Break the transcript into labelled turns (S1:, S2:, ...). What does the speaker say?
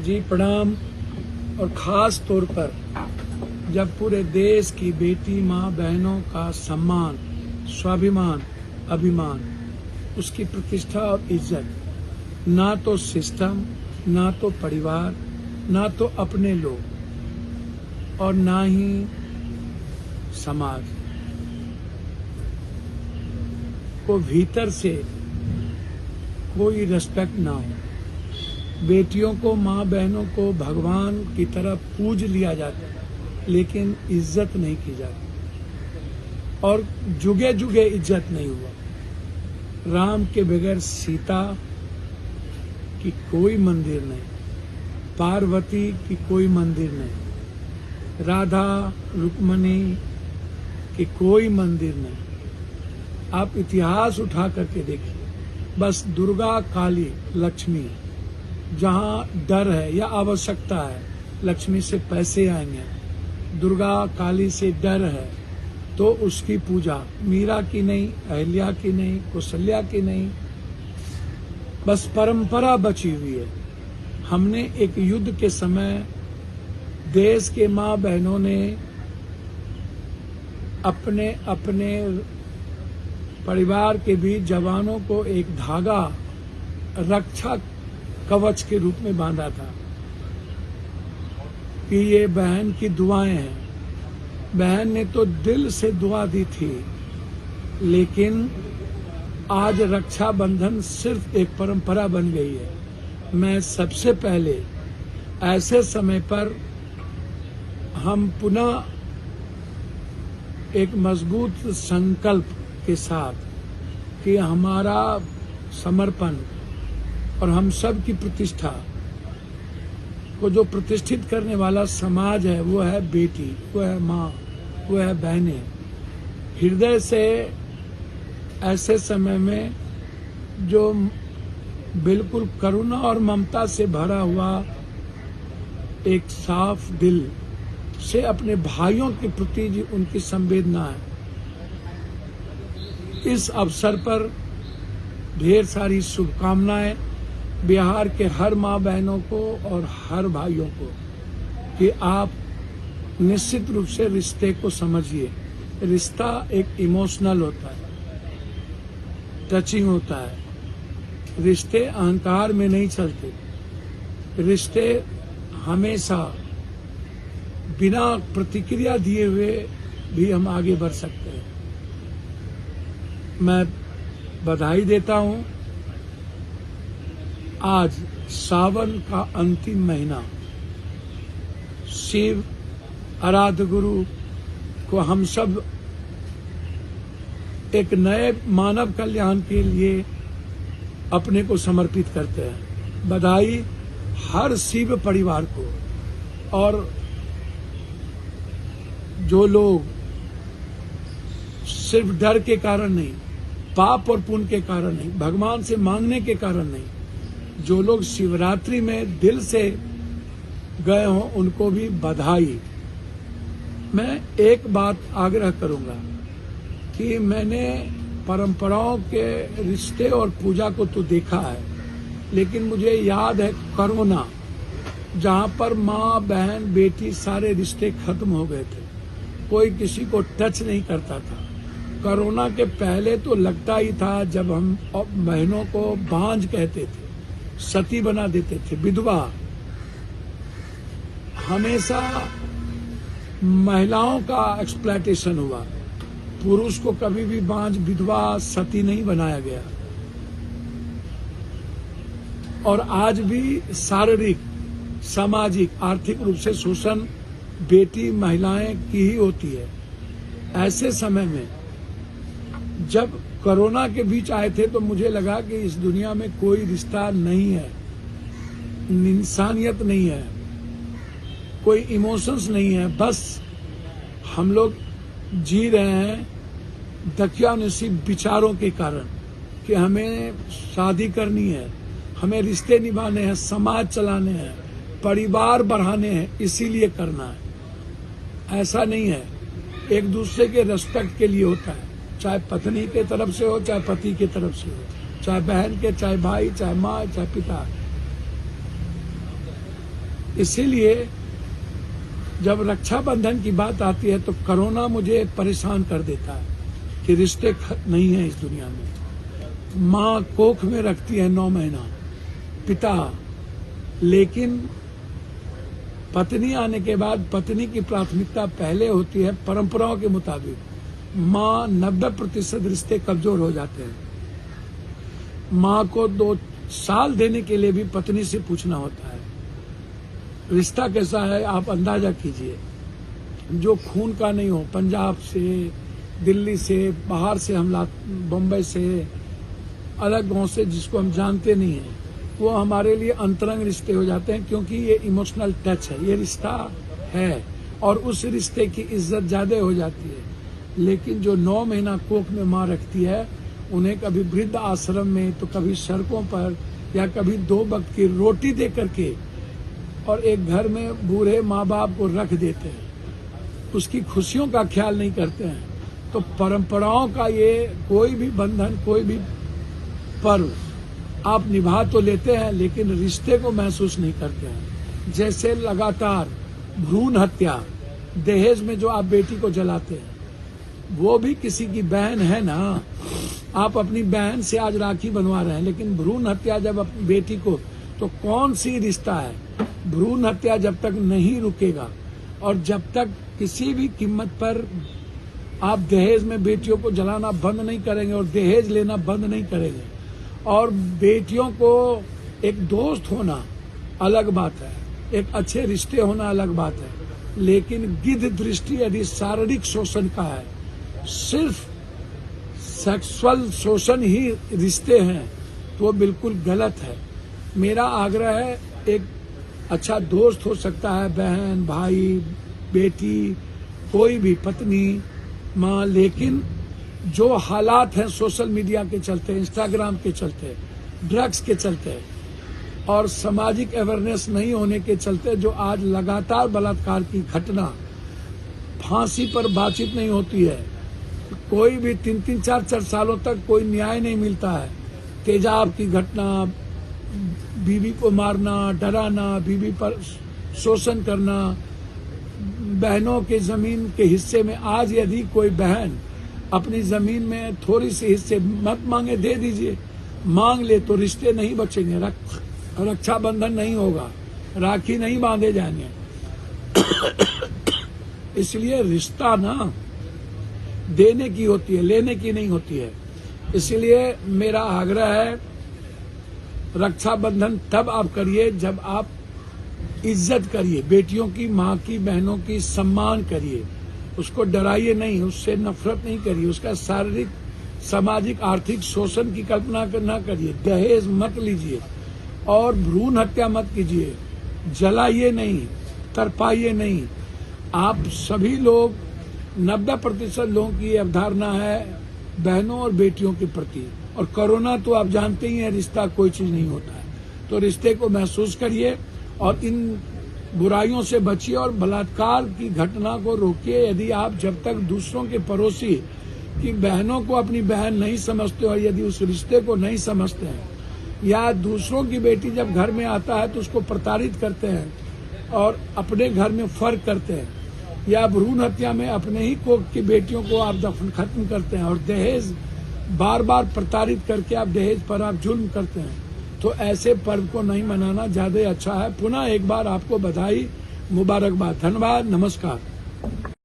S1: जी प्रणाम। और ख़ास तौर पर जब पूरे देश की बेटी माँ बहनों का सम्मान, स्वाभिमान, अभिमान, उसकी प्रतिष्ठा और इज्जत, ना तो सिस्टम, ना तो परिवार, ना तो अपने लोग और ना ही समाज को भीतर से कोई रिस्पेक्ट ना हो। बेटियों को, माँ बहनों को भगवान की तरह पूज लिया जाता है, लेकिन इज्जत नहीं की जाती और जुगे जुगे इज्जत नहीं हुआ। राम के बगैर सीता की कोई मंदिर नहीं, पार्वती की कोई मंदिर नहीं, राधा रुक्मणी की कोई मंदिर नहीं। आप इतिहास उठा करके देखिए, बस दुर्गा, काली, लक्ष्मी, जहाँ डर है या आवश्यकता है, लक्ष्मी से पैसे आएंगे, दुर्गा काली से डर है तो उसकी पूजा, मीरा की नहीं, अहिल्या की नहीं, कौशल्या की नहीं, बस परंपरा बची हुई है। हमने एक युद्ध के समय देश के माँ बहनों ने अपने अपने परिवार के बीच जवानों को एक धागा रक्षा कवच के रूप में बांधा था कि ये बहन की दुआएं हैं। बहन ने तो दिल से दुआ दी थी, लेकिन आज रक्षाबंधन सिर्फ एक परंपरा बन गई है। मैं सबसे पहले ऐसे समय पर हम पुनः एक मजबूत संकल्प के साथ कि हमारा समर्पण और हम सब की प्रतिष्ठा को जो प्रतिष्ठित करने वाला समाज है, वो है बेटी, वो है माँ, वो है बहनें। हृदय से ऐसे समय में जो बिल्कुल करुणा और ममता से भरा हुआ एक साफ दिल से अपने भाइयों के प्रति उनकी संवेदना है। इस अवसर पर ढेर सारी शुभकामनाएं बिहार के हर माँ बहनों को और हर भाइयों को कि आप निश्चित रूप से रिश्ते को समझिए। रिश्ता एक इमोशनल होता है, टचिंग होता है। रिश्ते अहंकार में नहीं चलते। रिश्ते हमेशा बिना प्रतिक्रिया दिए हुए भी हम आगे बढ़ सकते हैं। मैं बधाई देता हूं। आज सावन का अंतिम महीना, शिव आराध्य गुरु को हम सब एक नए मानव कल्याण के लिए अपने को समर्पित करते हैं। बधाई हर शिव परिवार को। और जो लोग सिर्फ डर के कारण नहीं, पाप और पुण्य के कारण नहीं, भगवान से मांगने के कारण नहीं, जो लोग शिवरात्रि में दिल से गए हों, उनको भी बधाई। मैं एक बात आग्रह करूंगा कि मैंने परंपराओं के रिश्ते और पूजा को तो देखा है, लेकिन मुझे याद है कोरोना, जहां पर माँ बहन बेटी सारे रिश्ते खत्म हो गए थे, कोई किसी को टच नहीं करता था। कोरोना के पहले तो लगता ही था, जब हम बहनों को बांझ कहते थे, सती बना देते थे, विधवा। हमेशा महिलाओं का एक्सप्लॉयटेशन हुआ, पुरुष को कभी भी बांझ, विधवा, सती नहीं बनाया गया। और आज भी शारीरिक, सामाजिक, आर्थिक रूप से शोषण बेटी, महिलाएं की ही होती है। ऐसे समय में जब कोरोना के बीच आए थे तो मुझे लगा कि इस दुनिया में कोई रिश्ता नहीं है, इंसानियत नहीं है, कोई इमोशंस नहीं है। बस हम लोग जी रहे हैं दकियानसीब विचारों के कारण कि हमें शादी करनी है, हमें रिश्ते निभाने हैं, समाज चलाने हैं, परिवार बढ़ाने हैं, इसीलिए करना है। ऐसा नहीं है। एक दूसरे के रेस्पेक्ट के लिए होता है, चाहे पत्नी के तरफ से हो, चाहे पति के तरफ से हो, चाहे बहन के, चाहे भाई, चाहे माँ, चाहे पिता। इसीलिए जब रक्षाबंधन की बात आती है तो कोरोना मुझे परेशान कर देता है कि रिश्ते नहीं है इस दुनिया में। माँ कोख में रखती है 9 महीना, पिता, लेकिन पत्नी आने के बाद पत्नी की प्राथमिकता पहले होती है। परंपराओं के मुताबिक माँ 90% रिश्ते कमजोर हो जाते हैं। माँ को 2 साल देने के लिए भी पत्नी से पूछना होता है रिश्ता कैसा है। आप अंदाजा कीजिए, जो खून का नहीं हो, पंजाब से, दिल्ली से, बाहर से हमला, बम्बई से, अलग गांव से, जिसको हम जानते नहीं हैं, वो हमारे लिए अंतरंग रिश्ते हो जाते हैं, क्योंकि ये इमोशनल टच है, ये रिश्ता है और उस रिश्ते की इज्जत ज्यादा हो जाती है। लेकिन जो 9 महीना कोख में माँ रखती है, उन्हें कभी वृद्ध आश्रम में तो कभी सड़कों पर या कभी 2 वक्त की रोटी दे करके और एक घर में बूढ़े माँ बाप को रख देते हैं, उसकी खुशियों का ख्याल नहीं करते हैं। तो परंपराओं का ये कोई भी बंधन, कोई भी पर्व आप निभा तो लेते हैं लेकिन रिश्ते को महसूस नहीं करते हैं। जैसे लगातार भ्रूण हत्या, दहेज में जो आप बेटी को जलाते हैं, वो भी किसी की बहन है ना। आप अपनी बहन से आज राखी बनवा रहे हैं, लेकिन भ्रूण हत्या जब अपनी बेटी को, तो कौन सी रिश्ता है। भ्रूण हत्या जब तक नहीं रुकेगा और जब तक किसी भी कीमत पर आप दहेज में बेटियों को जलाना बंद नहीं करेंगे और दहेज लेना बंद नहीं करेंगे, और बेटियों को एक दोस्त होना अलग बात है, एक अच्छे रिश्ते होना अलग बात है, लेकिन गिद्ध दृष्टि यदि शारीरिक शोषण का है, सिर्फ सेक्सुअल शोषण ही रिश्ते हैं, तो वो बिल्कुल गलत है। मेरा आग्रह है, एक अच्छा दोस्त हो सकता है, बहन, भाई, बेटी, कोई भी, पत्नी, माँ, लेकिन जो हालात हैं सोशल मीडिया के चलते, इंस्टाग्राम के चलते, ड्रग्स के चलते और सामाजिक अवेयरनेस नहीं होने के चलते, जो आज लगातार बलात्कार की घटना, फांसी पर बातचीत नहीं होती है, कोई भी 3-3, 4-4 सालों तक कोई न्याय नहीं मिलता है। तेजाब की घटना, बीवी को मारना, डराना, बीवी पर शोषण करना, बहनों के जमीन के हिस्से में, आज यदि कोई बहन अपनी जमीन में थोड़ी सी हिस्से मत मांगे, दे दीजिए, मांग ले तो रिश्ते नहीं बचेंगे, रक्षाबंधन नहीं होगा, राखी नहीं बांधे जाएंगे। इसलिए रिश्ता ना देने की होती है, लेने की नहीं होती है। इसलिए मेरा आग्रह है, रक्षाबंधन तब आप करिए जब आप इज्जत करिए, बेटियों की, माँ की, बहनों की सम्मान करिए, उसको डराइए नहीं, उससे नफरत नहीं करिए, उसका शारीरिक, सामाजिक, आर्थिक शोषण की कल्पना ना करिए, दहेज मत लीजिए और भ्रूण हत्या मत कीजिए, जलाइए नहीं, तरपाइए नहीं। आप सभी लोग, 90% लोगों की अवधारणा है बहनों और बेटियों के प्रति, और कोरोना तो आप जानते ही हैं, रिश्ता कोई चीज नहीं होता है। तो रिश्ते को महसूस करिए और इन बुराइयों से बचिए और बलात्कार की घटना को रोकिए। यदि आप जब तक दूसरों के पड़ोसी की बहनों को अपनी बहन नहीं समझते और यदि उस रिश्ते को नहीं समझते हैं, या दूसरों की बेटी जब घर में आता है तो उसको प्रताड़ित करते हैं और अपने घर में फर्क करते हैं, या भ्रूण हत्या में अपने ही कोख की बेटियों को आप दफन खत्म करते हैं, और दहेज बार बार प्रताड़ित करके आप दहेज पर आप जुल्म करते हैं, तो ऐसे पर्व को नहीं मनाना ज्यादा अच्छा है। पुनः एक बार आपको बधाई, मुबारकबाद, धन्यवाद, नमस्कार।